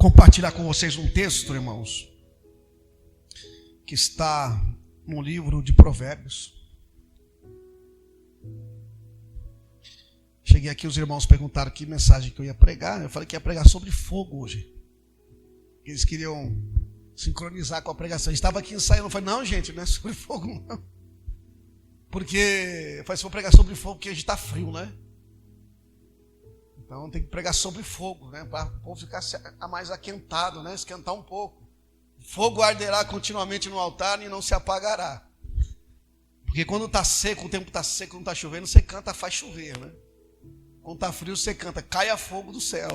compartilhar com vocês um texto, irmãos, que está no livro de Provérbios. Cheguei aqui, os irmãos perguntaram que mensagem que eu ia pregar. Eu falei que ia pregar sobre fogo hoje. Eles queriam sincronizar com a pregação. Eu estava aqui ensaiando, eu falei, não, gente, não é sobre fogo, não. Porque eu falei, se vou pregar sobre fogo, porque a gente está frio, né? Então tem que pregar sobre fogo, né? Para o povo ficar mais aquentado, né? Esquentar um pouco. Fogo arderá continuamente no altar e não se apagará. Porque quando está seco, o tempo está seco, quando está chovendo, você canta, faz chover, né? Quando está frio, você canta, caia fogo do céu.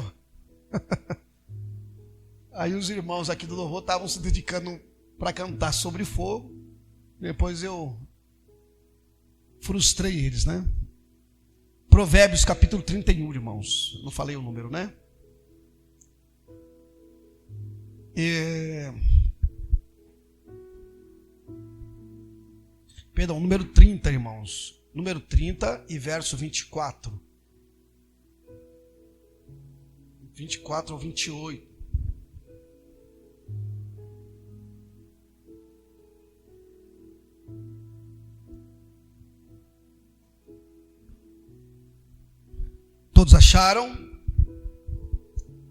Aí os irmãos aqui do louvor estavam se dedicando para cantar sobre fogo. Depois eu frustrei eles, né? Provérbios capítulo 31, irmãos. Não falei o número, né? Perdão, número 30, irmãos. Número 30 e verso 24. 24 ou 28. Todos acharam?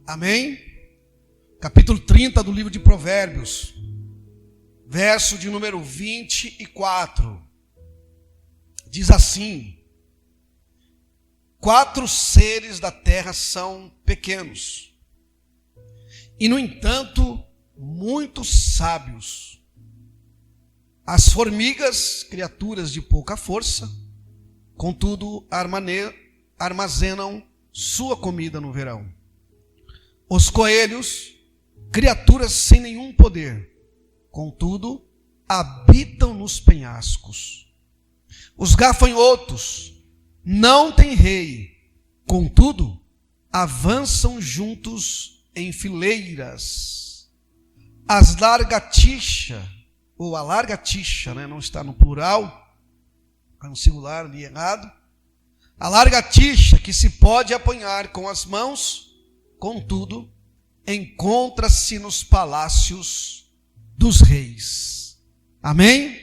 Amém? Capítulo 30 do livro de Provérbios, verso de número 24. Diz assim: 4 seres da terra são pequenos, e no entanto, muito sábios. As formigas, criaturas de pouca força, contudo, armazenam sua comida no verão. Os coelhos, criaturas sem nenhum poder, contudo, habitam nos penhascos. Os gafanhotos não têm rei, contudo, avançam juntos em fileiras. As lagartixas, ou a lagartixa, né, não está no plural, está no singular ali errado. A lagartixa que se pode apanhar com as mãos, contudo, encontra-se nos palácios dos reis. Amém?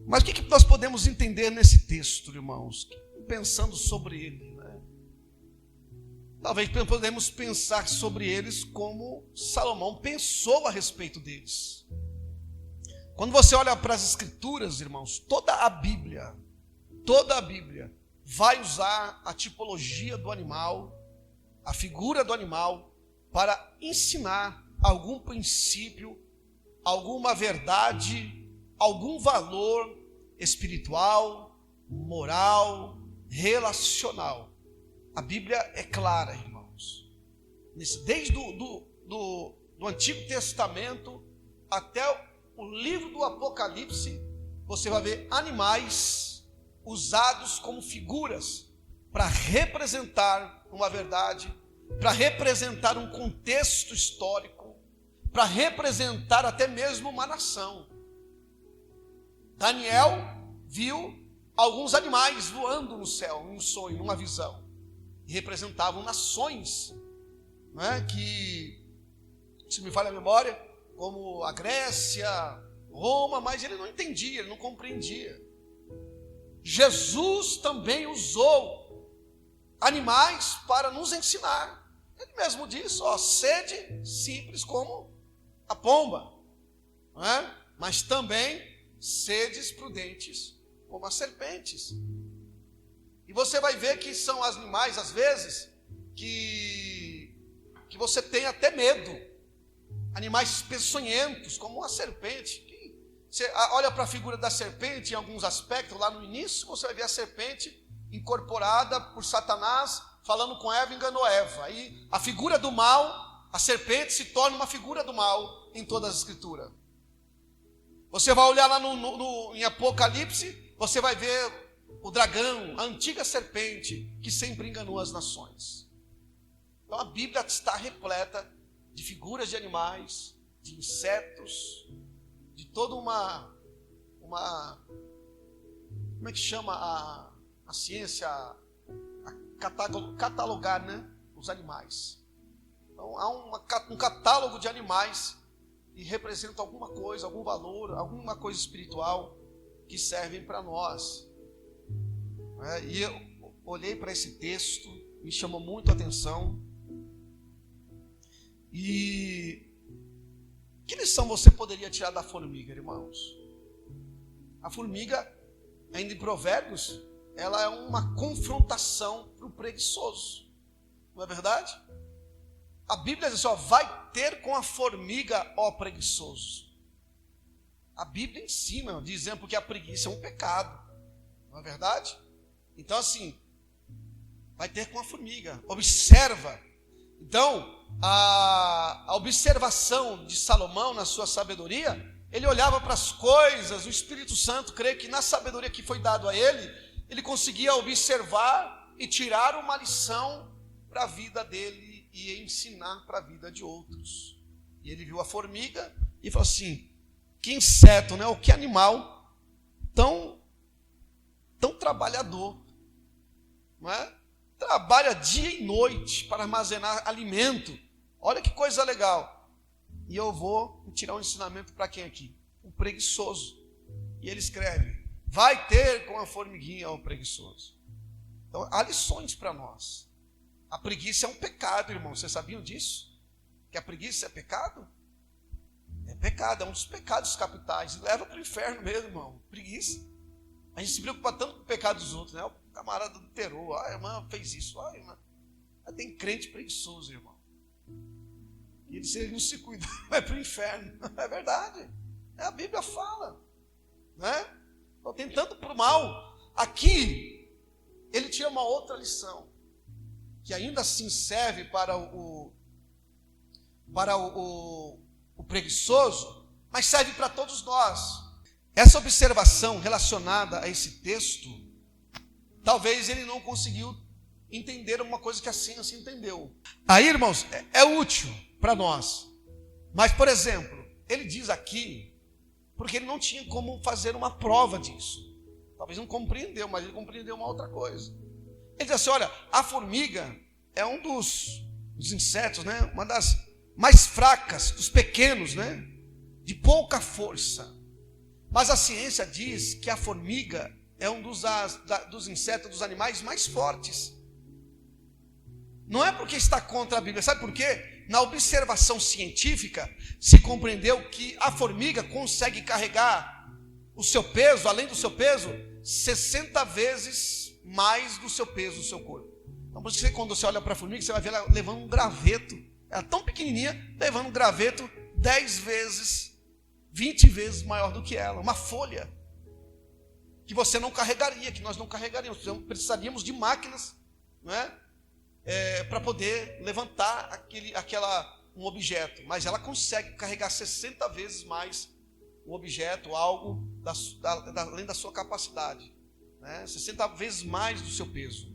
Mas o que nós podemos entender nesse texto, irmãos? Pensando sobre ele, né? Talvez podemos pensar sobre eles como Salomão pensou a respeito deles. Quando você olha para as escrituras, irmãos, toda a Bíblia vai usar a tipologia do animal, a figura do animal, para ensinar algum princípio, alguma verdade, algum valor espiritual, moral, relacional. A Bíblia é clara, irmãos. Desde do Antigo Testamento até o livro do Apocalipse, você vai ver animais usados como figuras para representar uma verdade, para representar um contexto histórico, para representar até mesmo uma nação. Daniel viu alguns animais voando no céu, num sonho, numa visão, e representavam nações, né, que, se me falha a memória, como a Grécia, Roma, mas ele não entendia, ele não compreendia. Jesus também usou animais para nos ensinar. Ele mesmo disse, sede simples como a pomba, não é? Mas também sedes prudentes como as serpentes. E você vai ver que são animais, às vezes, que você tem até medo. Animais peçonhentos, como a serpente. Você olha para a figura da serpente em alguns aspectos, lá no início você vai ver a serpente incorporada por Satanás, falando com Eva, enganou Eva. Aí a figura do mal, a serpente se torna uma figura do mal em todas as escrituras. Você vai olhar lá em Apocalipse, você vai ver o dragão, a antiga serpente, que sempre enganou as nações. Então a Bíblia está repleta de figuras de animais, de insetos, de toda uma como é que chama a ciência, a catalogar, né, os animais. Então, há um catálogo de animais que representam alguma coisa, algum valor, alguma coisa espiritual que servem para nós. E eu olhei para esse texto, me chamou muito a atenção. E que lição você poderia tirar da formiga, irmãos? A formiga, ainda em Provérbios, ela é uma confrontação para o preguiçoso. Não é verdade? A Bíblia diz, vai ter com a formiga, ó preguiçoso. A Bíblia ensina, dizendo que a preguiça é um pecado. Não é verdade? Então assim, vai ter com a formiga. Observa. Então, a observação de Salomão na sua sabedoria, ele olhava para as coisas, o Espírito Santo, creio que na sabedoria que foi dado a ele conseguia observar e tirar uma lição para a vida dele e ensinar para a vida de outros. E ele viu a formiga e falou assim, que inseto, né? Ou que animal tão trabalhador, não é? Trabalha dia e noite para armazenar alimento. Olha que coisa legal. E eu vou tirar um ensinamento para quem aqui? O preguiçoso. E ele escreve, vai ter com a formiguinha o preguiçoso. Então há lições para nós. A preguiça é um pecado, irmão. Vocês sabiam disso? Que a preguiça é pecado? É pecado, é um dos pecados capitais. Leva para o inferno mesmo, irmão. Preguiça. A gente se preocupa tanto com o pecado dos outros, né? O camarada adulterou, a irmã fez isso, a irmã. Tem crente preguiçoso, irmão. E se ele não se cuidar, vai para o inferno. É verdade. A Bíblia fala. Né? Então, tem tanto para o mal. Aqui, ele tira uma outra lição, que ainda assim serve para o preguiçoso, mas serve para todos nós. Essa observação relacionada a esse texto, talvez ele não conseguiu entender uma coisa que a ciência entendeu. Aí, irmãos, é útil para nós. Mas, por exemplo, ele diz aqui, porque ele não tinha como fazer uma prova disso. Talvez não compreendeu, mas ele compreendeu uma outra coisa. Ele diz assim, olha, a formiga é um dos insetos, né? Uma das mais fracas, dos pequenos, né? De pouca força. Mas a ciência diz que a formiga é um dos insetos, dos animais mais fortes. Não é porque está contra a Bíblia, sabe por quê? Na observação científica, se compreendeu que a formiga consegue carregar o seu peso, além do seu peso, 60 vezes mais do seu peso, do seu corpo. Então, por isso que quando você olha para a formiga, você vai ver ela levando um graveto. Ela é tão pequenininha, levando um graveto 10 vezes, 20 vezes maior do que ela. Uma folha que você não carregaria, que nós não carregaríamos. Precisaríamos de máquinas, não é? Para poder levantar um objeto. Mas ela consegue carregar 60 vezes mais o objeto, algo além da sua capacidade, né? 60 vezes mais do seu peso.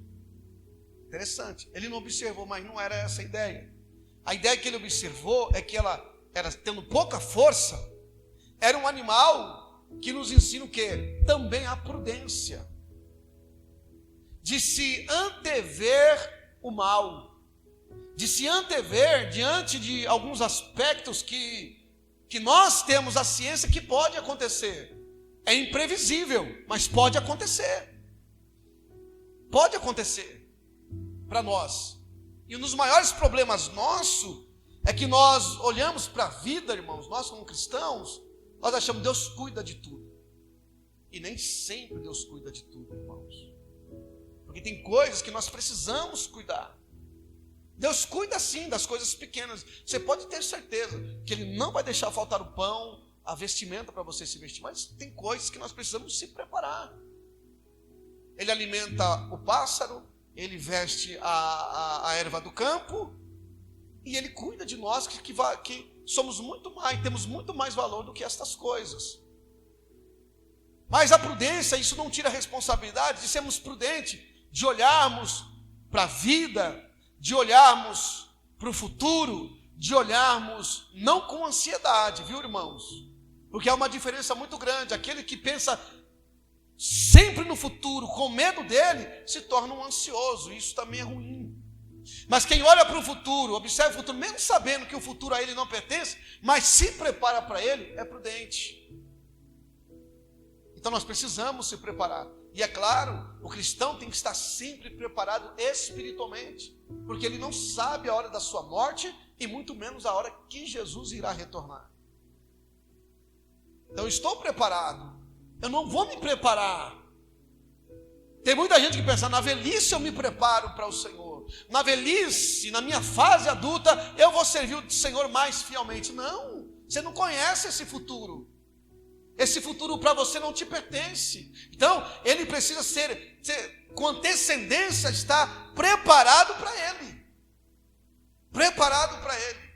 Interessante. Ele não observou, mas não era essa a ideia. A ideia que ele observou é que ela era tendo pouca força, era um animal que nos ensina o quê? Também a prudência, de se antever o mal, de se antever diante de alguns aspectos que nós temos a ciência que pode acontecer. É imprevisível, mas pode acontecer. Pode acontecer para nós. E um dos maiores problemas nosso é que nós olhamos para a vida, irmãos, nós como cristãos, nós achamos que Deus cuida de tudo. E nem sempre Deus cuida de tudo, irmãos. Porque tem coisas que nós precisamos cuidar. Deus cuida sim das coisas pequenas. Você pode ter certeza que Ele não vai deixar faltar o pão, a vestimenta para você se vestir. Mas tem coisas que nós precisamos se preparar. Ele alimenta o pássaro, Ele veste a erva do campo, e Ele cuida de nós que somos muito mais, temos muito mais valor do que estas coisas. Mas a prudência, isso não tira a responsabilidade de sermos prudentes, de olharmos para a vida, de olharmos para o futuro, de olharmos não com ansiedade, viu, irmãos? Porque há uma diferença muito grande. Aquele que pensa sempre no futuro, com medo dele, se torna um ansioso. Isso também é ruim. Mas quem olha para o futuro, observa o futuro, mesmo sabendo que o futuro a ele não pertence, mas se prepara para ele, é prudente. Então nós precisamos se preparar. E é claro, o cristão tem que estar sempre preparado espiritualmente, porque ele não sabe a hora da sua morte e muito menos a hora que Jesus irá retornar. Então eu estou preparado, eu não vou me preparar. Tem muita gente que pensa, na velhice eu me preparo para o Senhor, na velhice, na minha fase adulta, eu vou servir o Senhor mais fielmente. Não, você não conhece esse futuro. Esse futuro para você não te pertence. Então, ele precisa ser com antecedência, estar preparado para ele. Preparado para ele.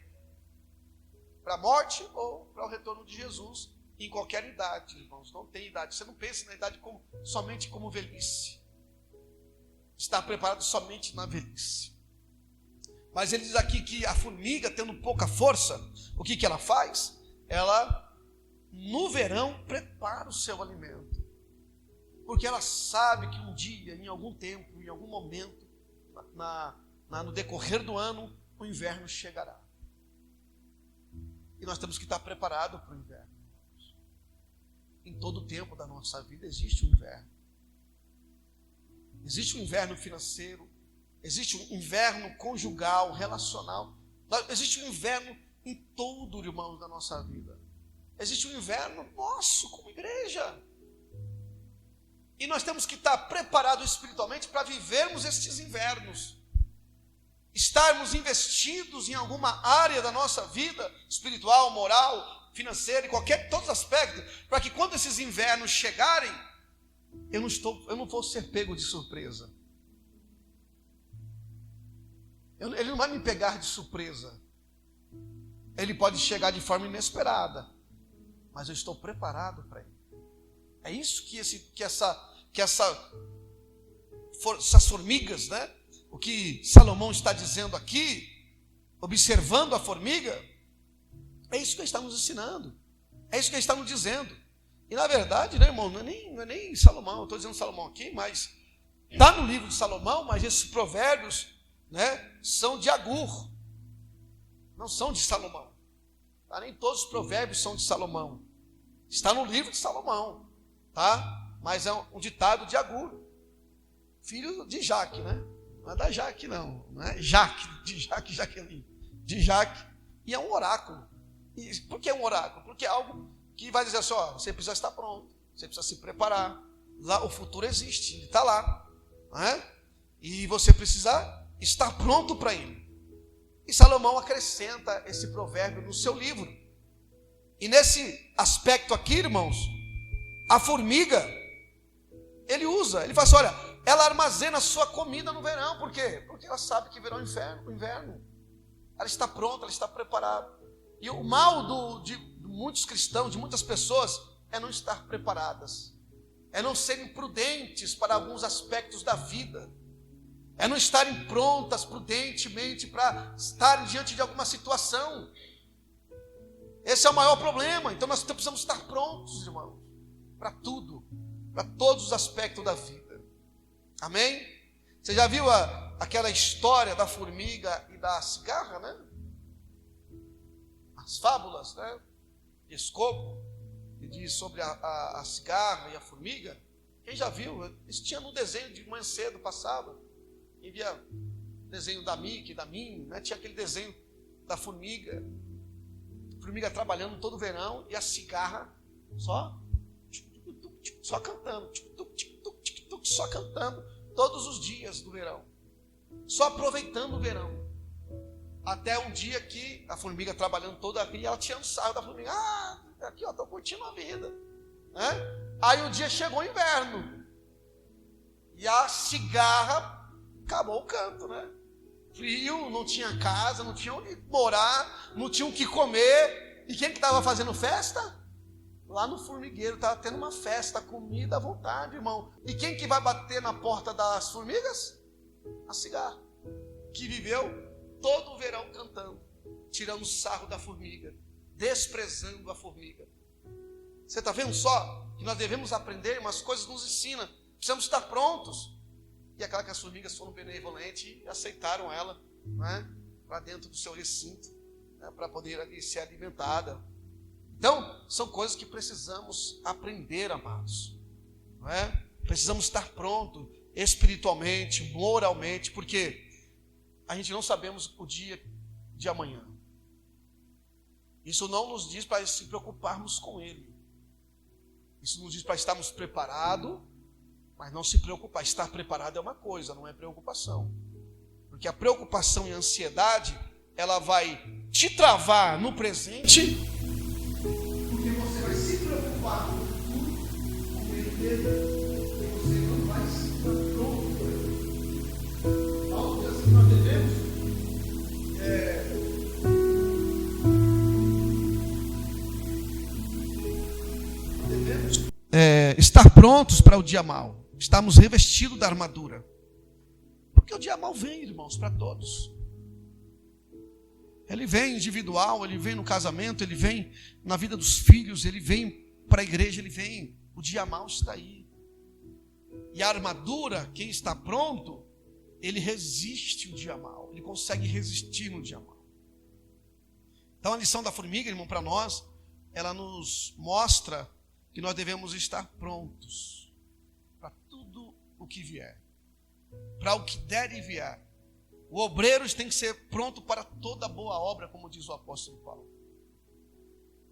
Para a morte ou para o retorno de Jesus. Em qualquer idade, irmãos. Não tem idade. Você não pensa na idade somente como velhice. Está preparado somente na velhice. Mas ele diz aqui que a formiga, tendo pouca força, o que ela faz? Ela, no verão, prepara o seu alimento. Porque ela sabe que um dia, em algum tempo, em algum momento, no decorrer do ano, o inverno chegará. E nós temos que estar preparados para o inverno. Em todo o tempo da nossa vida existe um inverno. Existe um inverno financeiro, existe um inverno conjugal, relacional. Existe um inverno em todo, irmãos, da nossa vida. Existe um inverno nosso como igreja. E nós temos que estar preparados espiritualmente para vivermos estes invernos. Estarmos investidos em alguma área da nossa vida, espiritual, moral, financeira, em todos os aspectos, para que quando esses invernos chegarem, eu não vou ser pego de surpresa. Ele não vai me pegar de surpresa. Ele pode chegar de forma inesperada, mas eu estou preparado para ele. É isso que essas formigas, né? O que Salomão está dizendo aqui, observando a formiga, é isso que ele está nos ensinando. É isso que ele está nos dizendo. E na verdade, né, irmão, não é nem Salomão, eu estou dizendo Salomão aqui, mas está no livro de Salomão, mas esses provérbios, né, são de Agur, não são de Salomão. Tá? Nem todos os provérbios são de Salomão. Está no livro de Salomão, tá? Mas é um ditado de Agur, filho de Jaque, né? Não é da Jaque, não é Jaque, de Jaque, Jaqueline, de Jaque, e é um oráculo. E por que um oráculo? Porque é algo que vai dizer assim, ó, você precisa estar pronto, você precisa se preparar. Lá, o futuro existe, ele está lá, né? E você precisa estar pronto para ele. E Salomão acrescenta esse provérbio no seu livro. E nesse aspecto aqui, irmãos, a formiga, ele fala assim, olha, ela armazena a sua comida no verão. Por quê? Porque ela sabe que virá o inverno. Ela está pronta, ela está preparada. E o mal de muitos cristãos, de muitas pessoas, é não estar preparadas. É não serem prudentes para alguns aspectos da vida. É não estarem prontas prudentemente para estarem diante de alguma situação. Esse é o maior problema. Então nós precisamos estar prontos, irmãos, para tudo, para todos os aspectos da vida. Amém? Você já viu aquela história da formiga e da cigarra, né? As fábulas, né? De Escopo, que diz sobre a cigarra e a formiga. Quem já viu? Isso tinha no desenho de manhã cedo, passava. Quem via desenho da Mickey, da Minnie, né? Tinha aquele desenho da formiga. Formiga trabalhando todo o verão e a cigarra só cantando, só cantando todos os dias do verão, só aproveitando o verão, até um dia que a formiga trabalhando toda a vida, e ela tinha um sarro da formiga, aqui ó, estou curtindo a vida, né? Aí o dia chegou o inverno, e a cigarra acabou o canto, né? Frio, não tinha casa, não tinha onde morar, não tinha o que comer. E quem que estava fazendo festa? Lá no formigueiro, estava tendo uma festa, comida à vontade, irmão. E quem que vai bater na porta das formigas? A cigarra, que viveu todo o verão cantando, tirando sarro da formiga, desprezando a formiga. Você está vendo só que nós devemos aprender, umas coisas nos ensinam. Precisamos estar prontos. E é claro que as formigas foram benevolentes e aceitaram ela, né, para dentro do seu recinto, né, para poder ali ser alimentada. Então, são coisas que precisamos aprender, amados. Não é? Precisamos estar pronto espiritualmente, moralmente, porque a gente não sabemos o dia de amanhã. Isso não nos diz para se preocuparmos com ele. Isso nos diz para estarmos preparados, mas não se preocupar. Estar preparado é uma coisa, não é preocupação. Porque a preocupação e a ansiedade, ela vai te travar no presente, porque você vai se preocupar com o futuro, com o meio dele, e você não vai estar pronto para ele. Algo que assim nós devemos estar prontos para o dia mau. Estamos revestidos da armadura. Porque o dia mau vem, irmãos, para todos. Ele vem individual, ele vem no casamento, ele vem na vida dos filhos, ele vem para a igreja, ele vem. O dia mau está aí. E a armadura, quem está pronto, ele resiste o dia mau. Ele consegue resistir no dia mau. Então a lição da formiga, irmão, para nós, ela nos mostra que nós devemos estar prontos para tudo o que vier, para o que der e vier. O obreiro tem que ser pronto para toda boa obra, como diz o apóstolo Paulo.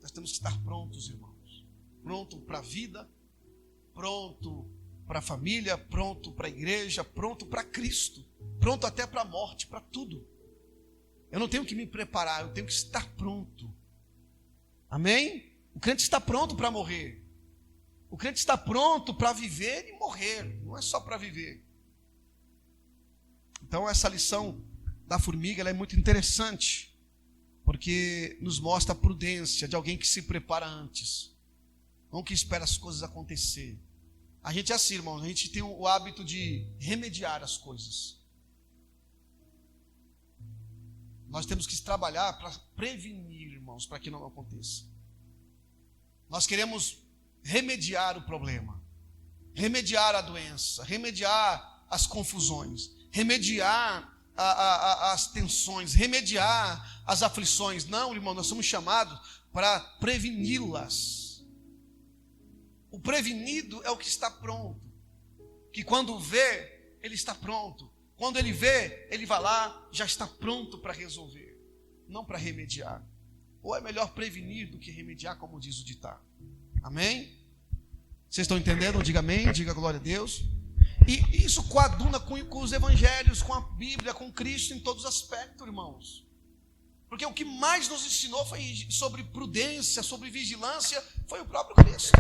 Nós temos que estar prontos, irmãos. Pronto para a vida, pronto para a família, pronto para a igreja, pronto para Cristo, pronto até para a morte, para tudo. Eu não tenho que me preparar, eu tenho que estar pronto. Amém? O crente está pronto para morrer. O crente está pronto para viver e morrer, não é só para viver. Então essa lição da formiga, ela é muito interessante, porque nos mostra a prudência de alguém que se prepara antes, não que espera as coisas acontecer. A gente é assim, irmãos, a gente tem o hábito de remediar as coisas. Nós temos que trabalhar para prevenir, irmãos, para que não aconteça. Nós queremos remediar o problema, remediar a doença, remediar as confusões, remediar as tensões, remediar as aflições. Não, irmão, nós somos chamados para preveni-las. O prevenido é o que está pronto, que quando vê, ele está pronto. Quando ele vê, ele vai lá, já está pronto para resolver, não para remediar. Ou é melhor prevenir do que remediar, como diz o ditado. Amém? Vocês estão entendendo? Diga amém, diga glória a Deus. E isso coaduna com os evangelhos, com a Bíblia, com Cristo em todos os aspectos, irmãos. Porque o que mais nos ensinou foi sobre prudência, sobre vigilância, foi o próprio Cristo.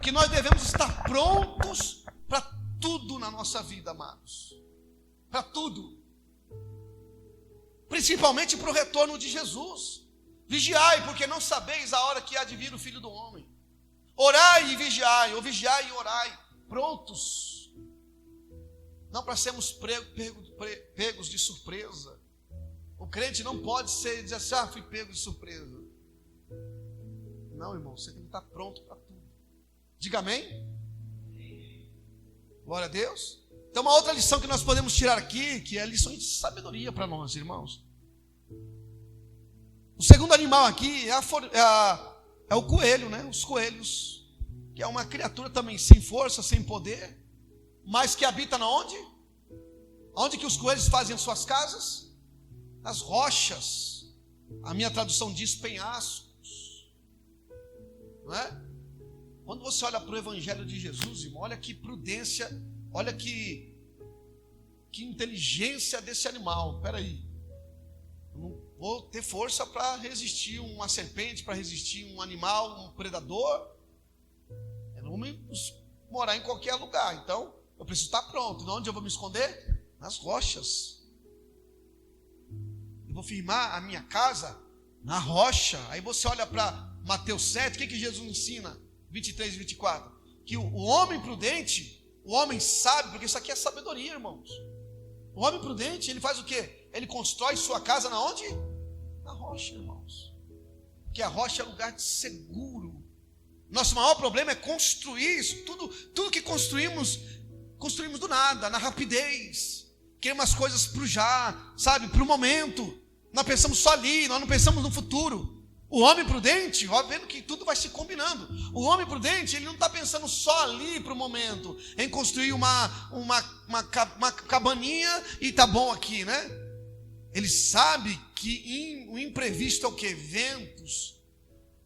Que nós devemos estar prontos para tudo na nossa vida, amados. Para tudo. Principalmente para o retorno de Jesus. Vigiai, porque não sabeis a hora que há de vir o Filho do Homem. Orai e vigiai, ou vigiai e orai, prontos. Não para sermos pegos de surpresa. O crente não pode dizer assim, fui pego de surpresa. Não, irmão, você tem que estar pronto para tudo. Diga amém? Glória a Deus. Então uma outra lição que nós podemos tirar aqui, que é a lição de sabedoria para nós, irmãos. O segundo animal aqui é o coelho, né? Os coelhos, que é uma criatura também sem força, sem poder, mas que habita na onde? Onde que os coelhos fazem as suas casas? Nas rochas. A minha tradução diz penhascos. Não é? Quando você olha para o Evangelho de Jesus, irmão, olha que prudência, olha que inteligência desse animal. Espera aí. Eu não vou ter força para resistir uma serpente, para resistir um animal, um predador. Eu não vou morar em qualquer lugar. Então, eu preciso estar pronto. Onde eu vou me esconder? Nas rochas. Eu vou firmar a minha casa na rocha. Aí você olha para Mateus 7, o que Jesus ensina? 23 e 24. Que o homem prudente, o homem sábio, porque isso aqui é sabedoria, irmãos. O homem prudente, ele faz o quê? Ele constrói sua casa na onde? Na rocha, irmãos. Porque a rocha é lugar seguro. Nosso maior problema é construir isso. Tudo que construímos Construímos do nada, na rapidez. Queremos as coisas para o já, sabe, para o momento. Nós pensamos só ali, nós não pensamos no futuro. O homem prudente, ó, vendo que tudo vai se combinando. O homem prudente, ele não está pensando só ali para o momento, em construir uma cabaninha e tá bom aqui, né? Ele sabe que o imprevisto é o que? Ventos,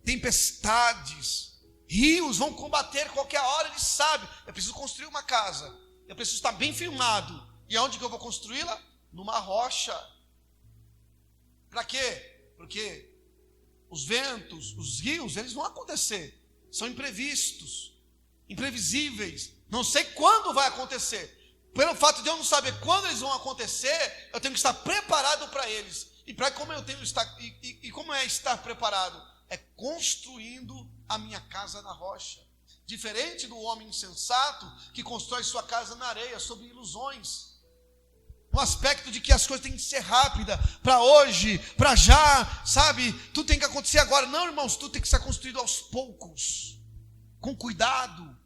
tempestades, rios vão combater qualquer hora. Ele sabe, eu preciso construir uma casa, eu preciso estar bem firmado. E aonde que eu vou construí-la? Numa rocha. Para quê? Porque os ventos, os rios, eles vão acontecer. São imprevistos, imprevisíveis. Não sei quando vai acontecer. Pelo fato de eu não saber quando eles vão acontecer, eu tenho que estar preparado para eles. E para como eu tenho que estar, como é estar preparado? É construindo a minha casa na rocha. Diferente do homem insensato que constrói sua casa na areia, sob ilusões. Um aspecto de que as coisas têm que ser rápidas, para hoje, para já, sabe? Tudo tem que acontecer agora. Não, irmãos, tudo tem que ser construído aos poucos, com cuidado,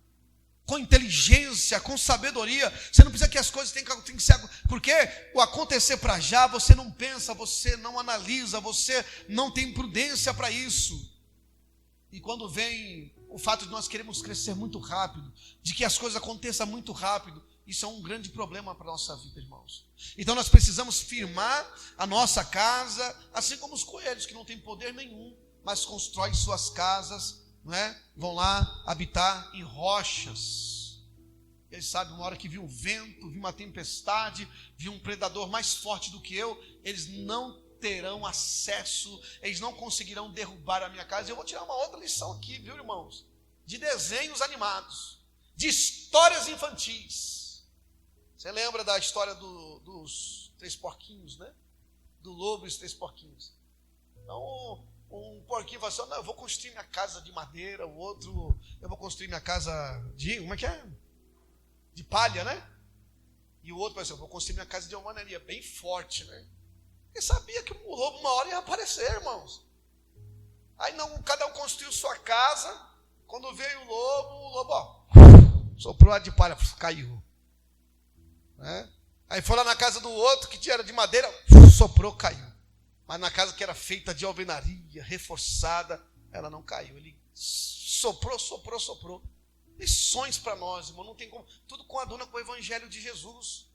com inteligência, com sabedoria. Você não precisa que as coisas tenham que ser, porque o acontecer para já, você não pensa, você não analisa, você não tem prudência para isso. E quando vem o fato de nós queremos crescer muito rápido, de que as coisas aconteçam muito rápido, isso é um grande problema para a nossa vida, irmãos. Então nós precisamos firmar a nossa casa, assim como os coelhos que não têm poder nenhum, mas constroem suas casas, não é? Vão lá habitar em rochas. Eles sabem, uma hora que viu um vento, viu uma tempestade, viu um predador mais forte do que eu, eles não terão acesso, eles não conseguirão derrubar a minha casa. Eu vou tirar uma outra lição aqui, viu, irmãos? De desenhos animados, de histórias infantis. Você lembra da história dos 3 porquinhos, né? Do lobo e os 3 porquinhos. Então, um porquinho fala assim, não, eu vou construir minha casa de madeira, o outro, eu vou construir minha casa de, como é que é? De palha, né? E o outro fala assim, eu vou construir minha casa de alvenaria, bem forte, né? Ele sabia que o lobo uma hora ia aparecer, irmãos. Aí não, cada um construiu sua casa, quando veio o lobo, ó, soprou a de palha, caiu. Né? Aí foi lá na casa do outro que era de madeira, soprou, caiu. Mas na casa que era feita de alvenaria, reforçada, ela não caiu. Ele soprou. Lições para nós, irmão. Não tem como. Tudo coaduna com o evangelho de Jesus.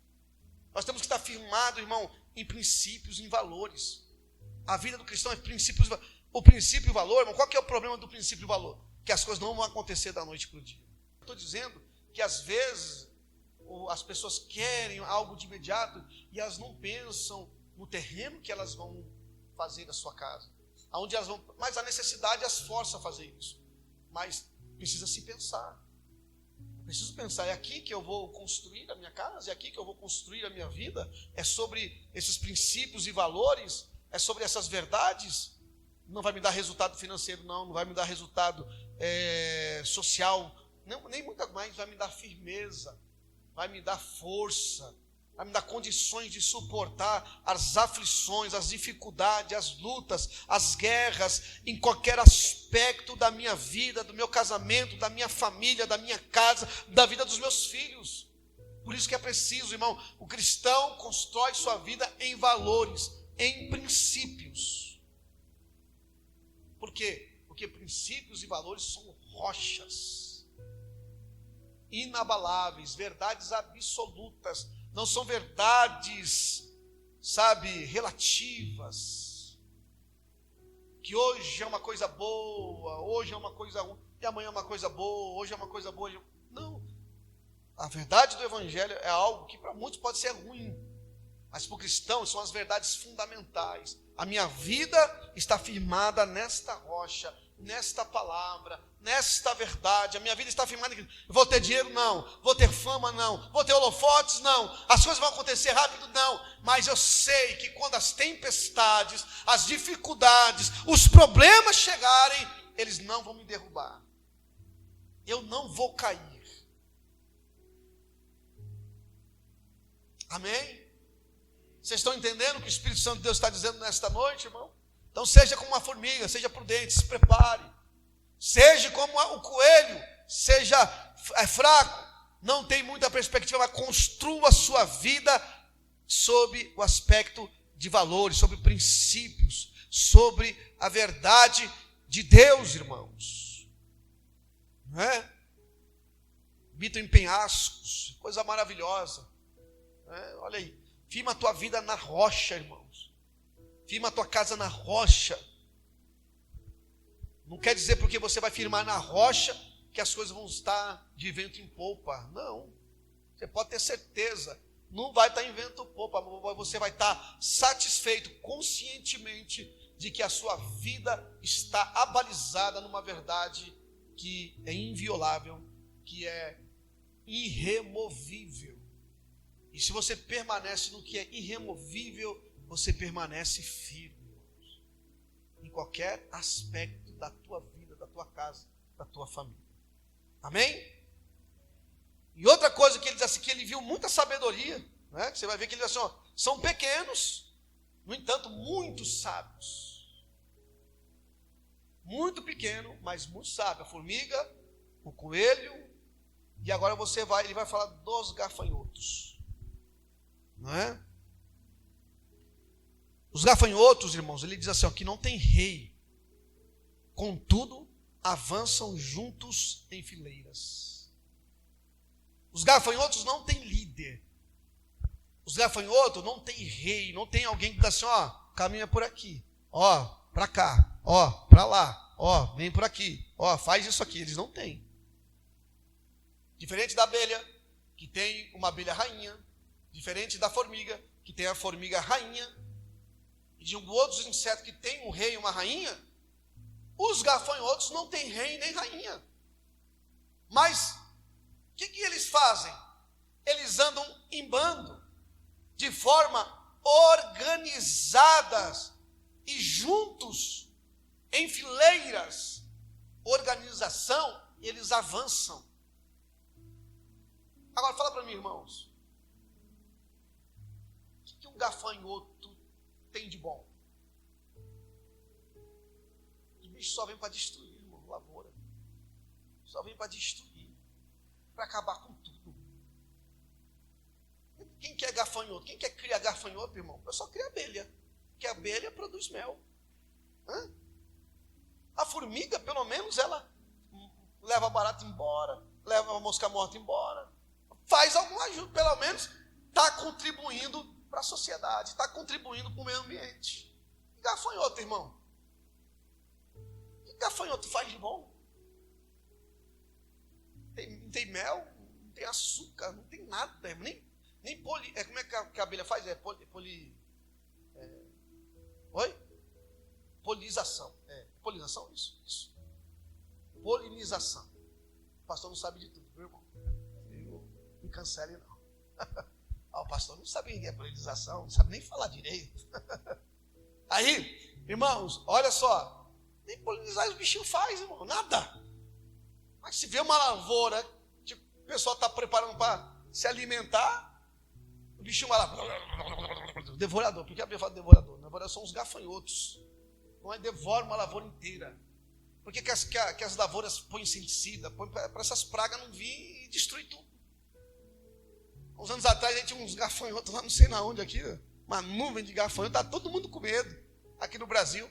Nós temos que estar firmados, irmão, em princípios, em valores. A vida do cristão é princípios. O princípio e o valor, irmão, qual que é o problema do princípio e valor? Que as coisas não vão acontecer da noite para o dia. Eu estou dizendo que às vezes as pessoas querem algo de imediato e elas não pensam no terreno que elas vão fazer da sua casa, aonde elas vão, mas a necessidade as força a fazer isso. Mas precisa se pensar. Preciso pensar, é aqui que eu vou construir a minha casa, é aqui que eu vou construir a minha vida, é sobre esses princípios e valores, é sobre essas verdades. Não vai me dar resultado financeiro, não vai me dar resultado social, não, nem muito mais, vai me dar firmeza, vai me dar força, vai me dar condições de suportar as aflições, as dificuldades, as lutas, as guerras, em qualquer aspecto da minha vida, do meu casamento, da minha família, da minha casa, da vida dos meus filhos. Por isso que é preciso, irmão, o cristão constrói sua vida em valores, em princípios. Por quê? Porque princípios e valores são rochas inabaláveis, verdades absolutas, não são verdades, sabe, relativas, que hoje é uma coisa boa, hoje é uma coisa ruim, e amanhã é uma coisa boa, hoje é uma coisa boa. Não, a verdade do evangelho é algo que para muitos pode ser ruim, mas para o cristão são as verdades fundamentais. A minha vida está firmada nesta rocha, nesta palavra, nesta verdade. A minha vida está firmada aqui. Vou ter dinheiro? Não. Vou ter fama? Não. Vou ter holofotes? Não. As coisas vão acontecer rápido? Não. Mas eu sei que quando as tempestades, as dificuldades, os problemas chegarem, eles não vão me derrubar. Eu não vou cair. Amém? Vocês estão entendendo o que o Espírito Santo de Deus está dizendo nesta noite, irmão? Então seja como uma formiga, seja prudente, se prepare. Seja como o coelho, seja fraco, não tem muita perspectiva, mas construa a sua vida sob o aspecto de valores, sobre princípios, sobre a verdade de Deus, irmãos. Não é? Habitam em penhascos, coisa maravilhosa. Olha aí, firma a tua vida na rocha, irmãos. Firma a tua casa na rocha. Não quer dizer porque você vai firmar na rocha que as coisas vão estar de vento em popa. Não. Você pode ter certeza. Não vai estar em vento em popa. Você vai estar satisfeito conscientemente de que a sua vida está abalizada numa verdade que é inviolável, que é irremovível. E se você permanece no que é irremovível, você permanece firme, irmãos, em qualquer aspecto da tua vida, da tua casa, da tua família. Amém? E outra coisa que ele diz assim, que ele viu muita sabedoria, né? Você vai ver que ele diz assim, ó, são pequenos, no entanto, muito sábios. Muito pequeno, mas muito sábio. A formiga, o coelho, e agora ele vai falar dos gafanhotos. Não é? Os gafanhotos, irmãos, ele diz assim, ó, que não tem rei, contudo, avançam juntos em fileiras. Os gafanhotos não têm líder. Os gafanhotos não têm rei, não tem alguém que diz assim, ó, caminha por aqui, ó, para cá, ó, para lá, ó, vem por aqui, ó, faz isso aqui. Eles não têm. Diferente da abelha, que tem uma abelha rainha, diferente da formiga, que tem a formiga rainha, e de outros insetos que tem um rei e uma rainha, os gafanhotos não têm rei nem rainha. Mas, o que eles fazem? Eles andam em bando, de forma organizadas e juntos, em fileiras, organização, eles avançam. Agora fala para mim, irmãos, o que um gafanhoto tem de bom? Os bichos só vêm para destruir, irmão, lavoura. Só vêm para destruir, para acabar com tudo. Quem quer gafanhoto? Quem quer criar gafanhoto, irmão? Eu só crio abelha, porque a abelha produz mel. A formiga, pelo menos, ela leva a barata embora, leva a mosca morta embora. Faz alguma ajuda, pelo menos está contribuindo para a sociedade, está contribuindo para o meio ambiente. E gafanhoto, irmão? O que gafanhoto faz de bom? Não tem mel, não tem açúcar, não tem nada, nem como é que a abelha faz? Polinização. Polinização? Isso. Polinização. O pastor não sabe de tudo, meu irmão. Não cancele, não. O pastor não sabe o que é polinização, não sabe nem falar direito. Aí, irmãos, olha só. Nem polinizar os bichinhos faz, irmão, nada. Mas se vê uma lavoura, tipo, o pessoal está preparando para se alimentar, o bichinho vai lá, devorador. Por que a Bíblia fala devorador? Devorador são os gafanhotos. Não é devora uma lavoura inteira. Por que as lavouras põem inseticida? Para essas pragas não vir e destruir tudo. Uns anos atrás a gente tinha uns gafanhotos lá, não sei na onde aqui, uma nuvem de gafanhotos, está todo mundo com medo aqui no Brasil.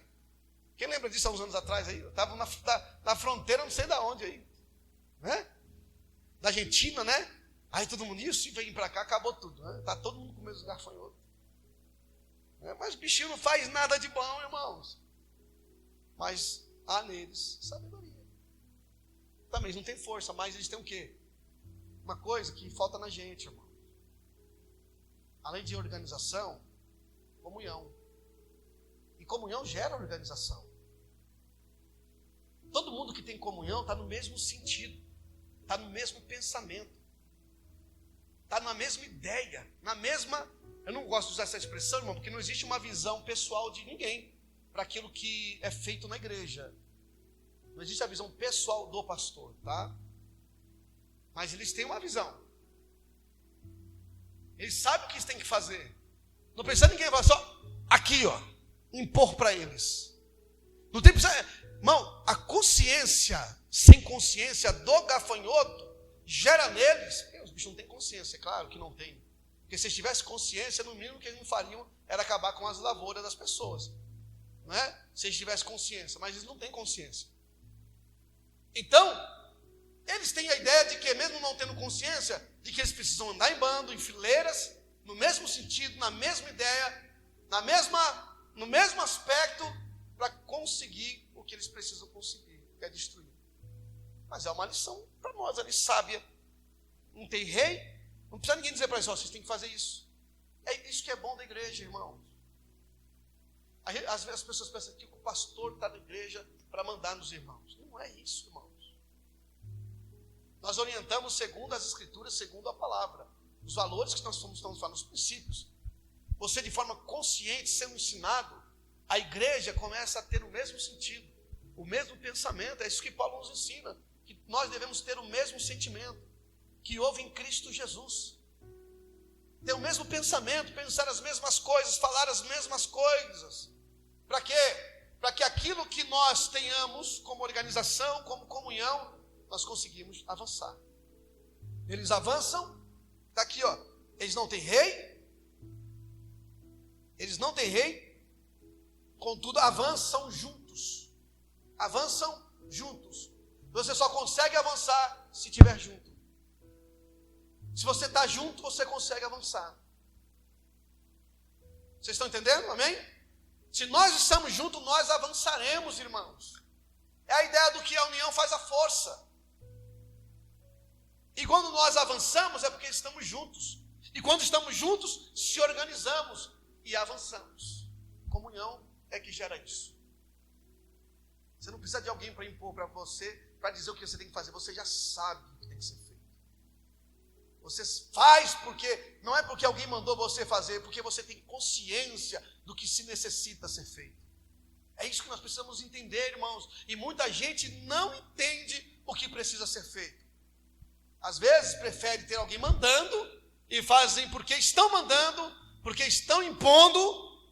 Quem lembra disso há uns anos atrás aí? Eu estava na fronteira, não sei de onde aí, né? Da Argentina, né? Aí todo mundo, isso, e vem para cá, acabou tudo, né? Está todo mundo com medo dos gafanhotos. Mas o bichinho não faz nada de bom, irmãos. Mas há neles sabedoria. Também eles não têm força, mas eles têm o quê? Uma coisa que falta na gente, irmão. Além de organização, comunhão. E comunhão gera organização. Todo mundo que tem comunhão está no mesmo sentido, está no mesmo pensamento, está na mesma ideia, na mesma... Eu não gosto de usar essa expressão, irmão, porque não existe uma visão pessoal de ninguém para aquilo que é feito na igreja. Não existe a visão pessoal do pastor, tá? Mas eles têm uma visão. Eles sabem o que eles têm que fazer. Não precisa ninguém falar só aqui, ó, impor para eles. Não tem precisa. Irmão, a consciência, sem consciência do gafanhoto, gera neles bicho não tem consciência, é claro que não tem. Porque se eles tivessem consciência, no mínimo que eles não fariam era acabar com as lavouras das pessoas. Não é? Se eles tivessem consciência, mas eles não têm consciência. Então, eles têm a ideia de que, mesmo não tendo consciência, de que eles precisam andar em bando, em fileiras, no mesmo sentido, na mesma ideia, no mesmo aspecto, para conseguir o que eles precisam conseguir, que é destruir. Mas é uma lição para nós, ali sábia. Não tem rei, não precisa ninguém dizer para eles, vocês têm que fazer isso. É isso que é bom da igreja, irmãos. Às vezes as pessoas pensam que o pastor está na igreja para mandar nos irmãos. Não é isso, irmãos. Nós orientamos segundo as escrituras, segundo a palavra. Os valores que nós estamos falando, os princípios. Você, de forma consciente, sendo ensinado, a igreja começa a ter o mesmo sentido, o mesmo pensamento. É isso que Paulo nos ensina, que nós devemos ter o mesmo sentimento que houve em Cristo Jesus. Ter o mesmo pensamento, pensar as mesmas coisas, falar as mesmas coisas. Para quê? Para que aquilo que nós tenhamos como organização, como comunhão, nós conseguimos avançar. Eles avançam, está aqui, ó. Eles não têm rei, contudo avançam juntos. Avançam juntos. Você só consegue avançar se estiver junto. Se você está junto, você consegue avançar. Vocês estão entendendo? Amém? Se nós estamos juntos, nós avançaremos, irmãos. É a ideia do que a união faz a força. E quando nós avançamos, é porque estamos juntos. E quando estamos juntos, se organizamos e avançamos. Comunhão é que gera isso. Você não precisa de alguém para impor para você, para dizer o que você tem que fazer. Você já sabe o que tem que ser feito. Você faz porque, não é porque alguém mandou você fazer, porque você tem consciência do que se necessita ser feito. É isso que nós precisamos entender, irmãos. E muita gente não entende o que precisa ser feito. Às vezes prefere ter alguém mandando e fazem porque estão mandando, porque estão impondo,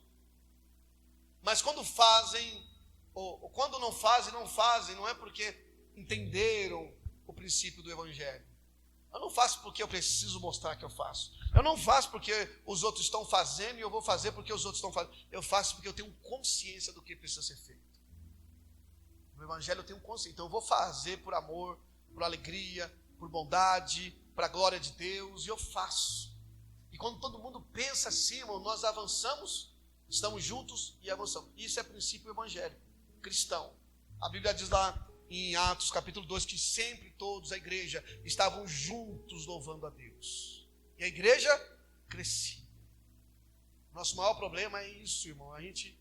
mas quando fazem, ou quando não fazem, não é porque entenderam o princípio do Evangelho. Eu não faço porque eu preciso mostrar que eu faço. Eu não faço porque os outros estão fazendo e eu vou fazer porque os outros estão fazendo. Eu faço porque eu tenho consciência do que precisa ser feito. No Evangelho eu tenho consciência. Então eu vou fazer por amor, por alegria, por bondade, para a glória de Deus. E eu faço. E quando todo mundo pensa assim, irmão, nós avançamos, estamos juntos e avançamos. Isso é princípio evangélico, cristão. A Bíblia diz lá em Atos capítulo 2, que sempre todos, a igreja, estavam juntos louvando a Deus. E a igreja crescia. Nosso maior problema é isso, irmão. A gente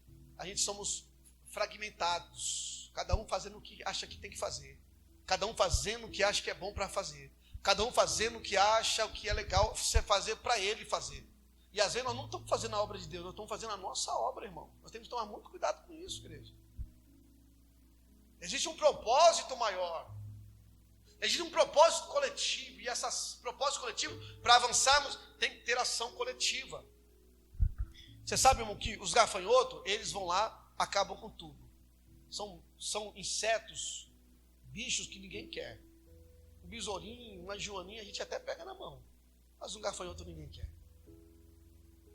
somos fragmentados. Cada um fazendo o que acha que tem que fazer. Cada um fazendo o que acha que é bom para fazer. Cada um fazendo o que acha, o que é legal você fazer para ele fazer. E às vezes nós não estamos fazendo a obra de Deus, nós estamos fazendo a nossa obra, irmão. Nós temos que tomar muito cuidado com isso, igreja. Existe um propósito maior. Existe um propósito coletivo. E esse propósito coletivo, para avançarmos, tem que ter ação coletiva. Você sabe, irmão, que os gafanhotos, eles vão lá, acabam com tudo. São insetos, bichos que ninguém quer. Um besourinho, uma joaninha, a gente até pega na mão. Mas um gafanhoto ninguém quer.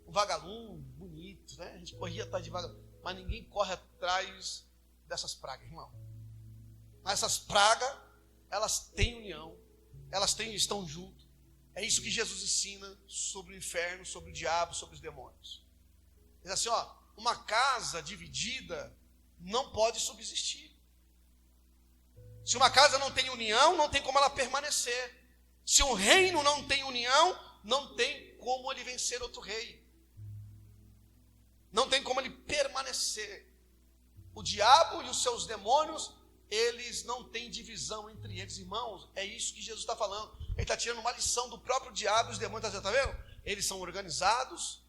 Um vagalume, bonito, né? A gente corria atrás de vagalume. Mas ninguém corre atrás dessas pragas, irmão. Mas essas pragas, elas têm união, estão juntas. É isso que Jesus ensina sobre o inferno, sobre o diabo, sobre os demônios. Diz assim, ó, uma casa dividida não pode subsistir. Se uma casa não tem união, não tem como ela permanecer. Se um reino não tem união, não tem como ele vencer outro rei. Não tem como ele permanecer. O diabo e os seus demônios, eles não têm divisão entre eles, irmãos. É isso que Jesus está falando. Ele está tirando uma lição do próprio diabo e os demônios. Está vendo? Eles são organizados,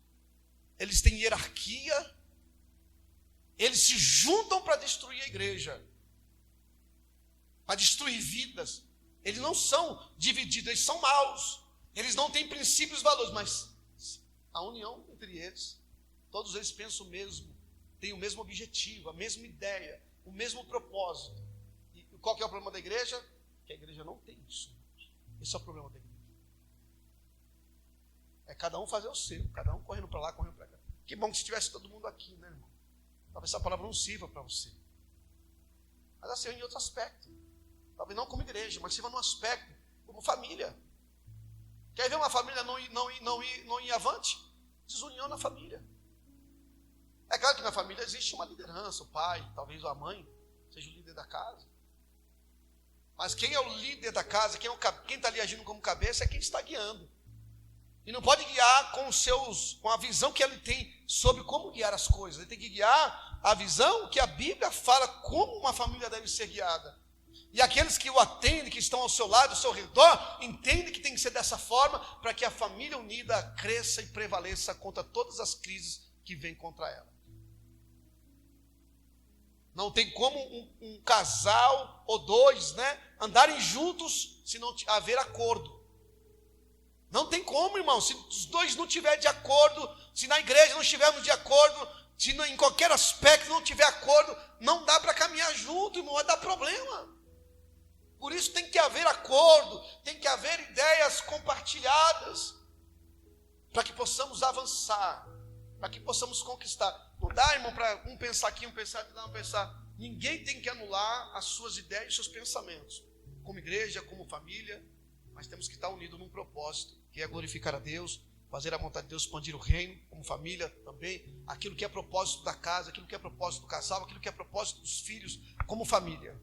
eles têm hierarquia, eles se juntam para destruir a igreja, para destruir vidas. Eles não são divididos, eles são maus. Eles não têm princípios e valores, mas a união entre eles, todos eles pensam o mesmo, têm o mesmo objetivo, a mesma ideia, o mesmo propósito. E qual que é o problema da igreja? Que a igreja não tem isso. Esse é o problema da igreja. É cada um fazer o seu, cada um correndo para lá, correndo para cá. Que bom que se tivesse todo mundo aqui, né, irmão? Talvez essa palavra não sirva para você. Mas assim, em outro aspecto. Talvez não como igreja, mas sirva num aspecto, como família. Quer ver uma família não ir avante? Desunião na família. É claro que na família existe uma liderança, o pai, talvez a mãe, seja o líder da casa. Mas quem é o líder da casa, quem está ali agindo como cabeça, é quem está guiando. E não pode guiar com a visão que ele tem sobre como guiar as coisas. Ele tem que guiar a visão que a Bíblia fala como uma família deve ser guiada. E aqueles que o atendem, que estão ao seu lado, ao seu redor, entendem que tem que ser dessa forma para que a família unida cresça e prevaleça contra todas as crises que vêm contra ela. Não tem como um casal ou dois, né, andarem juntos se não haver acordo. Não tem como, irmão, se os dois não tiverem de acordo, se na igreja não estivermos de acordo, se em qualquer aspecto não tiver acordo, não dá para caminhar junto, irmão, vai dar problema. Por isso tem que haver acordo, tem que haver ideias compartilhadas, para que possamos avançar, para que possamos conquistar. Não dá, irmão, para um pensar aqui, um pensar, não pensar. Ninguém tem que anular as suas ideias e seus pensamentos, como igreja, como família, mas temos que estar unidos num propósito, que é glorificar a Deus, fazer a vontade de Deus, expandir o reino, como família também, aquilo que é propósito da casa, aquilo que é propósito do casal, aquilo que é propósito dos filhos, como família.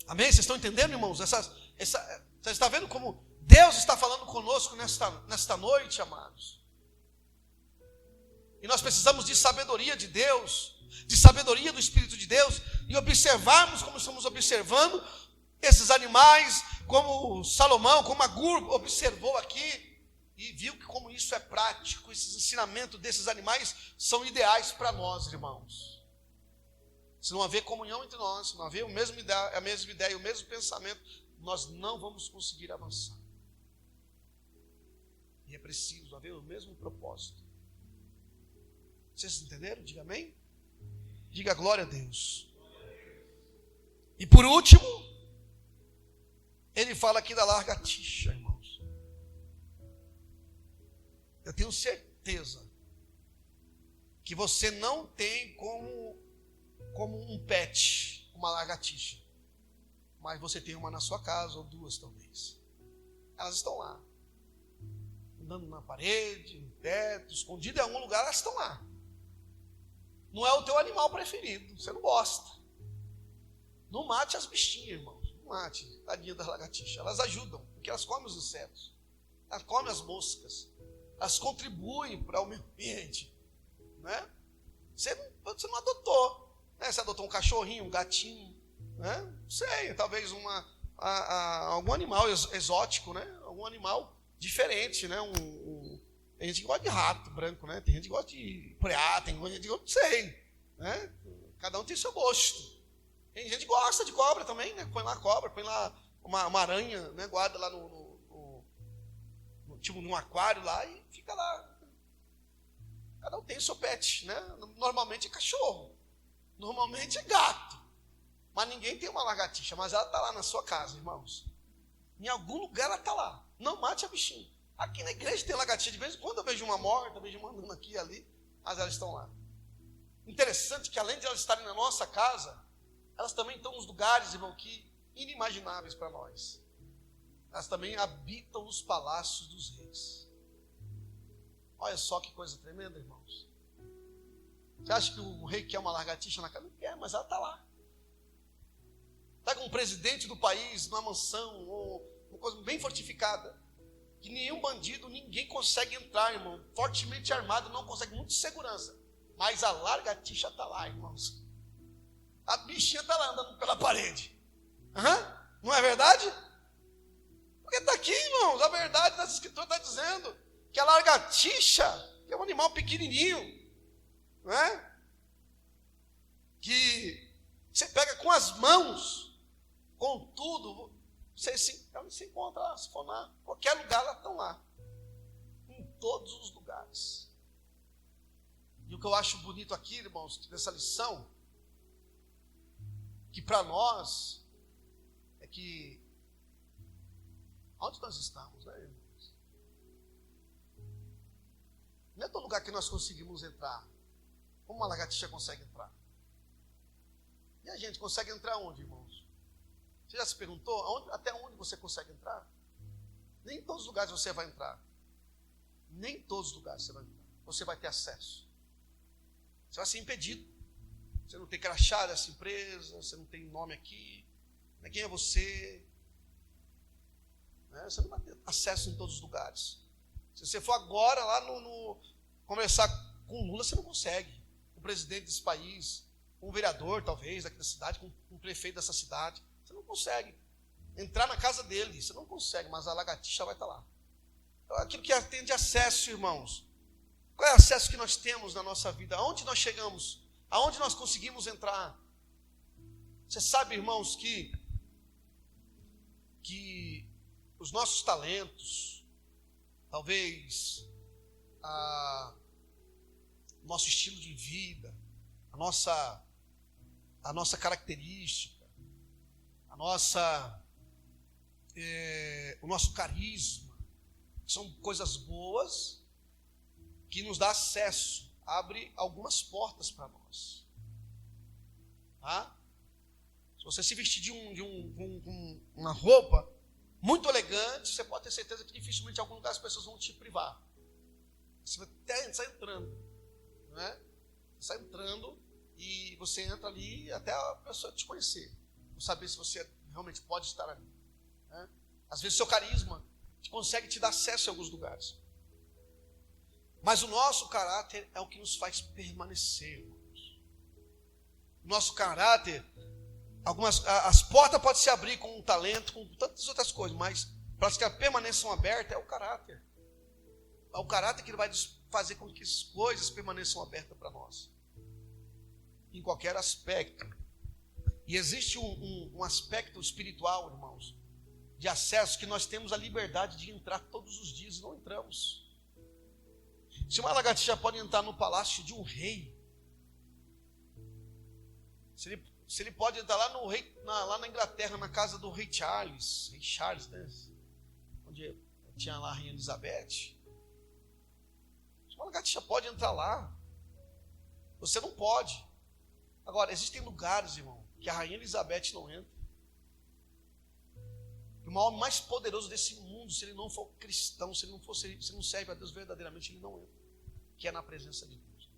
Amém? Vocês estão entendendo, irmãos? Você está vendo como Deus está falando conosco nesta noite, amados? E nós precisamos de sabedoria de Deus, de sabedoria do Espírito de Deus, e observarmos como estamos observando esses animais, como Salomão, como Agur observou aqui, e viu que como isso é prático, esses ensinamentos desses animais são ideais para nós, irmãos. Se não haver comunhão entre nós, se não haver a mesma ideia, o mesmo pensamento, nós não vamos conseguir avançar. E é preciso haver o mesmo propósito. Vocês entenderam? Diga amém. Diga glória a Deus. E por último, ele fala aqui da lagartixa, irmãos. Eu tenho certeza que você não tem como um pet, uma lagartixa. Mas você tem uma na sua casa, ou duas talvez. Elas estão lá. Andando na parede, no teto, escondidas em algum lugar, elas estão lá. Não é o teu animal preferido, você não gosta. Não mate as bichinhas, irmãos. Não mate, tadinha das lagartixas. Elas ajudam, porque elas comem os insetos. Elas comem as moscas. Elas contribuem para o meio ambiente. Né? Você não adotou. Né? Você adotou um cachorrinho, um gatinho. Né? Não sei, talvez algum animal exótico, né? Algum animal diferente. Né? Tem gente que gosta de rato branco, né? Tem gente que gosta de preá, tem gente que gosta, não sei. Né? Cada um tem seu gosto. Tem gente que gosta de cobra também, né? Põe lá cobra, põe lá uma aranha, né? Guarda lá tipo num aquário lá e fica lá. Cada um tem o seu pet, né? Normalmente é cachorro, normalmente é gato, mas ninguém tem uma lagartixa, mas ela está lá na sua casa, irmãos. Em algum lugar ela está lá. Não mate a bichinha. Aqui na igreja tem lagartixa, de vez em quando eu vejo uma morta, vejo uma andando aqui e ali, mas elas estão lá. Interessante que além de elas estarem na nossa casa, elas também estão nos lugares, irmão, que inimagináveis para nós. Elas também habitam nos palácios dos reis. Olha só que coisa tremenda, irmãos. Você acha que o rei quer uma lagartixa na casa? Não quer, mas ela está lá. Está com um presidente do país, numa mansão, ou uma coisa bem fortificada, que nenhum bandido, ninguém consegue entrar, irmão. Fortemente armado, não consegue, muita segurança. Mas a lagartixa está lá, irmãos. A bichinha está lá andando pela parede. Não é verdade? Porque está aqui, irmãos. A verdade das escrituras está dizendo que a lagartixa, que é um animal pequenininho, não é? Que você pega com as mãos, com tudo, ela se encontra lá, se for lá, qualquer lugar elas estão lá. Em todos os lugares. E o que eu acho bonito aqui, irmãos, nessa lição, que para nós é que onde nós estamos, né, irmãos? Não é todo lugar que nós conseguimos entrar. Como uma lagartixa consegue entrar? E a gente consegue entrar onde, irmãos? Você já se perguntou até onde você consegue entrar? Nem em todos os lugares você vai entrar. Nem em todos os lugares você vai entrar. Você vai ter acesso. Você vai ser impedido. Você não tem crachá dessa empresa, você não tem nome aqui. Quem é você? Você não vai ter acesso em todos os lugares. Se você for agora lá conversar com o Lula, você não consegue. Com o presidente desse país, com o vereador, talvez, daqui da cidade, com o prefeito dessa cidade. Você não consegue. Entrar na casa dele, você não consegue, mas a lagartixa vai estar lá. Então, aquilo que tem de acesso, irmãos. Qual é o acesso que nós temos na nossa vida? Aonde nós chegamos? Aonde nós conseguimos entrar? Você sabe, irmãos, que os nossos talentos, talvez nosso estilo de vida, a nossa característica, o nosso carisma, são coisas boas que nos dá acesso, abre algumas portas para nós. Tá? Se você se vestir de uma roupa muito elegante, você pode ter certeza que dificilmente em algum lugar as pessoas vão te privar. Você vai até sair entrando, não é? Você sai entrando e você entra ali até a pessoa te conhecer, não saber se você realmente pode estar ali. Né? Às vezes seu carisma consegue te dar acesso a alguns lugares. Mas o nosso caráter é o que nos faz permanecer, irmãos. O nosso caráter, as portas podem se abrir com um talento, com tantas outras coisas, mas para que elas permaneçam abertas é o caráter. É o caráter que vai fazer com que as coisas permaneçam abertas para nós. Em qualquer aspecto. E existe um aspecto espiritual, irmãos, de acesso que nós temos a liberdade de entrar todos os dias e não entramos. Se uma lagartixa pode entrar no palácio de um rei, se ele pode entrar lá na Inglaterra, na casa do rei Charles, né? Onde tinha lá a rainha Elizabeth. Se uma lagartixa pode entrar lá, você não pode. Agora, existem lugares, irmão, que a rainha Elizabeth não entra. O homem mais poderoso desse mundo, se ele não for cristão, se ele não serve a Deus verdadeiramente, ele não entra. Que é na presença de Deus.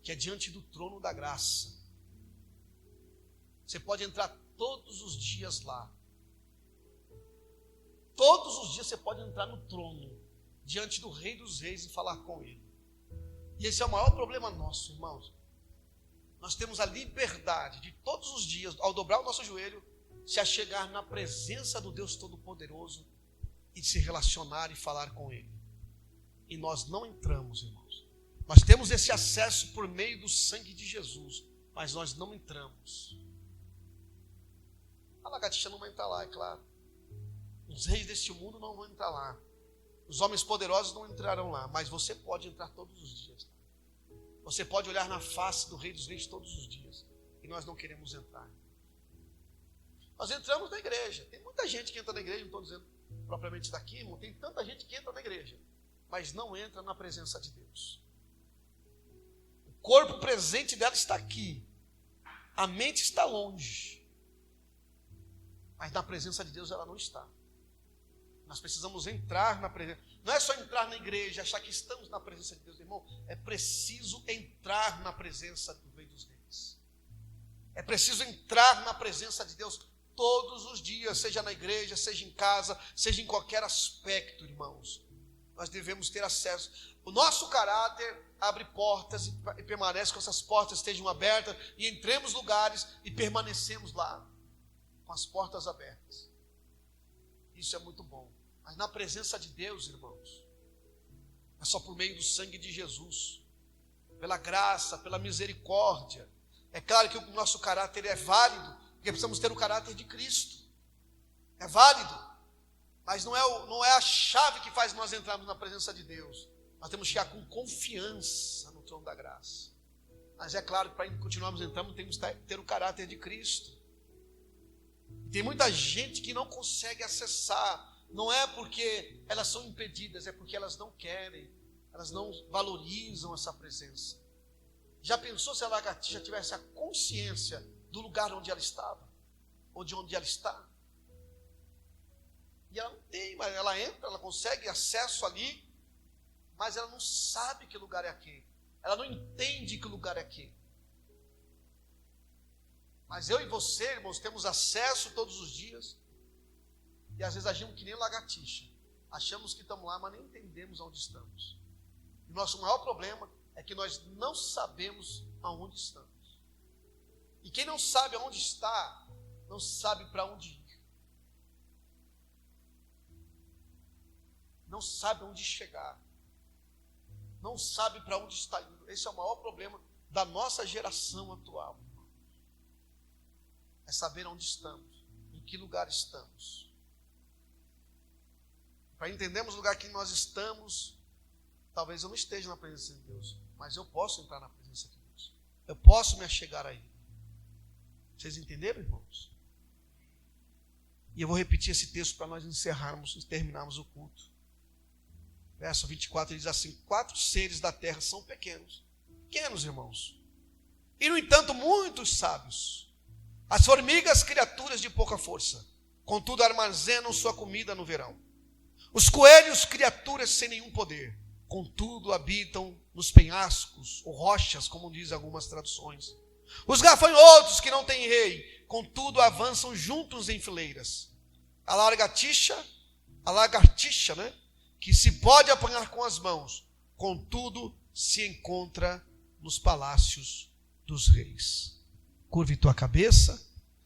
Que é diante do trono da graça. Você pode entrar todos os dias lá. Todos os dias você pode entrar no trono, diante do Rei dos Reis e falar com Ele. E esse é o maior problema nosso, irmãos. Nós temos a liberdade de todos os dias, ao dobrar o nosso joelho, se achegar na presença do Deus Todo-Poderoso e se relacionar e falar com Ele. E nós não entramos, irmãos. Nós temos esse acesso por meio do sangue de Jesus, mas nós não entramos. A lagartixa não vai entrar lá, é claro. Os reis deste mundo não vão entrar lá. Os homens poderosos não entrarão lá, mas você pode entrar todos os dias. Você pode olhar na face do Rei dos Reis todos os dias. E nós não queremos entrar. Nós entramos na igreja. Tem muita gente que entra na igreja, não estou dizendo propriamente daqui, irmão. Tem tanta gente que entra na igreja, mas não entra na presença de Deus. O corpo presente dela está aqui. A mente está longe. Mas na presença de Deus ela não está. Nós precisamos entrar na presença. Não é só entrar na igreja, achar que estamos na presença de Deus, irmão. É preciso entrar na presença do Rei dos Reis. É preciso entrar na presença de Deus todos os dias, seja na igreja, seja em casa, seja em qualquer aspecto, irmãos. Nós devemos ter acesso. O nosso caráter abre portas e permanece com essas portas estejam abertas e entremos lugares e permanecemos lá com as portas abertas. Isso é muito bom. Mas na presença de Deus, irmãos, é só por meio do sangue de Jesus, pela graça, pela misericórdia. É claro que o nosso caráter é válido, porque precisamos ter o caráter de Cristo. É válido, mas não é a chave que faz nós entrarmos na presença de Deus. Nós temos que ir com confiança no trono da graça. Mas é claro que para continuarmos entrando, temos que ter o caráter de Cristo. Tem muita gente que não consegue acessar Não é porque elas são impedidas, é porque elas não querem, elas não valorizam essa presença. Já pensou se a lagartixa tivesse a consciência do lugar onde ela estava? Ou de onde ela está? E ela não tem, mas ela entra, ela consegue acesso ali, mas ela não sabe que lugar é aquele. Ela não entende que lugar é aquele. Mas eu e você, irmãos, temos acesso todos os dias. E às vezes agimos que nem lagartixa. Achamos que estamos lá, mas nem entendemos onde estamos. E o nosso maior problema é que nós não sabemos aonde estamos. E quem não sabe aonde está, não sabe para onde ir. Não sabe onde chegar. Não sabe para onde está indo. Esse é o maior problema da nossa geração atual. É saber onde estamos, em que lugar estamos. Para entendermos o lugar que nós estamos, talvez eu não esteja na presença de Deus, mas eu posso entrar na presença de Deus. Eu posso me achegar a Ele. Vocês entenderam, irmãos? E eu vou repetir esse texto para nós encerrarmos e terminarmos o culto. Verso 24, ele diz assim: 4 seres da terra são pequenos. Pequenos, irmãos. E, no entanto, muitos sábios. As formigas, criaturas de pouca força, contudo armazenam sua comida no verão. Os coelhos, criaturas sem nenhum poder, contudo habitam nos penhascos, ou rochas, como dizem algumas traduções. Os gafanhotos, que não têm rei, contudo avançam juntos em fileiras. A lagartixa, né, que se pode apanhar com as mãos, contudo se encontra nos palácios dos reis. Curve tua cabeça